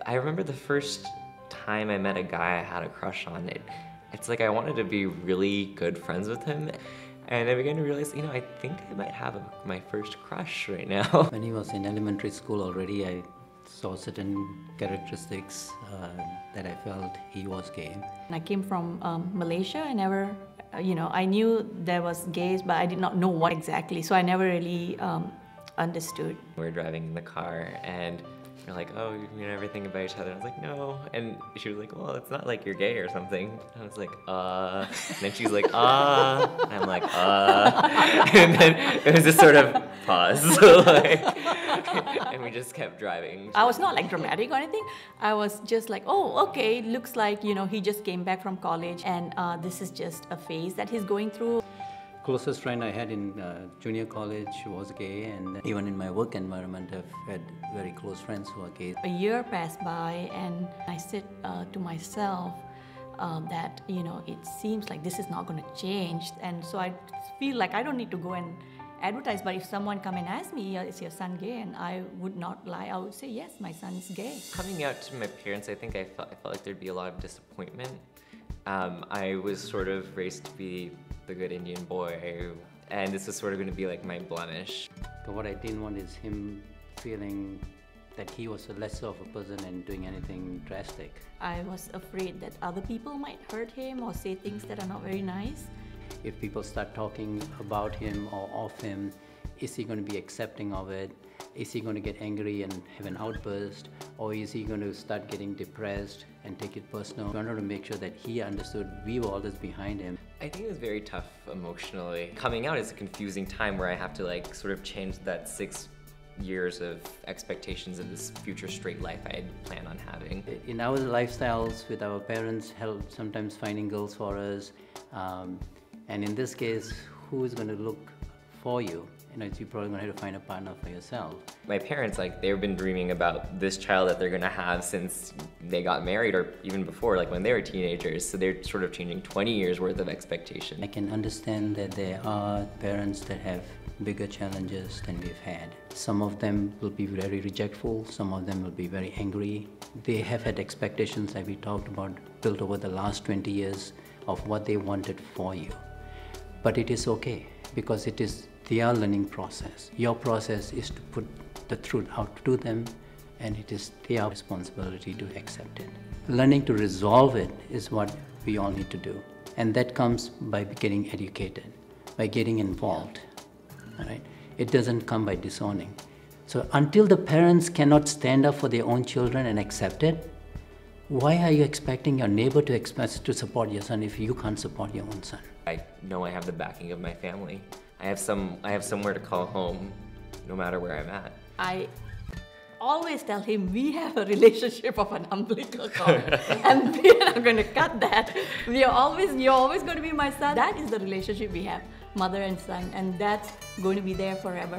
I remember the first time I met a guy I had a crush on. It's like I wanted to be really good friends with him. And I began to realize, I think I might have my first crush right now. When he was in elementary school already, I saw certain characteristics that I felt he was gay. I came from Malaysia. I never, I knew there was gays, but I did not know what exactly. So I never really understood. We were driving in the car and you're like, oh, you know everything about each other. I was like, no. And she was like, well, it's not like you're gay or something. And I was like, And then she's like, And I'm like, And then it was just sort of pause. And we just kept driving. I was not like dramatic or anything. I was just like, oh, okay, looks like, he just came back from college and this is just a phase that he's going through. Closest friend I had in junior college was gay, and even in my work environment I've had very close friends who are gay. A year passed by and I said to myself that, it seems like this is not going to change. And so I feel like I don't need to go and advertise, but if someone come and ask me, is your son gay? And I would not lie, I would say, yes, my son is gay. Coming out to my parents, I think I felt like there'd be a lot of disappointment. I was sort of raised to be the good Indian boy, and this was sort of going to be like my blemish. But what I didn't want is him feeling that he was a lesser of a person and doing anything drastic. I was afraid that other people might hurt him or say things that are not very nice. If people start talking about him or of him, is he going to be accepting of it? Is he going to get angry and have an outburst? Or is he going to start getting depressed and take it personal? We wanted to make sure that he understood we were always behind him. I think it was very tough emotionally. Coming out is a confusing time where I have to sort of change that 6 years of expectations of this future straight life I had planned on having. In our lifestyles with our parents, help sometimes finding girls for us. And in this case, who is going to look for you? You're probably going to have to find a partner for yourself. My parents, they've been dreaming about this child that they're going to have since they got married or even before, when they were teenagers. So they're sort of changing 20 years worth of expectation. I can understand that there are parents that have bigger challenges than we've had. Some of them will be very rejectful, some of them will be very angry. They have had expectations that we talked about built over the last 20 years of what they wanted for you. But it is okay, because it is their learning process. Your process is to put the truth out to them, and it is their responsibility to accept it. Learning to resolve it is what we all need to do. And that comes by getting educated, by getting involved. All right? It doesn't come by disowning. So until the parents cannot stand up for their own children and accept it, why are you expecting your neighbor to support your son if you can't support your own son? I know I have the backing of my family. I have somewhere to call home, no matter where I'm at. I always tell him we have a relationship of an umbilical cord, and we're not going to cut that. You're always going to be my son. That is the relationship we have, mother and son, and that's going to be there forever.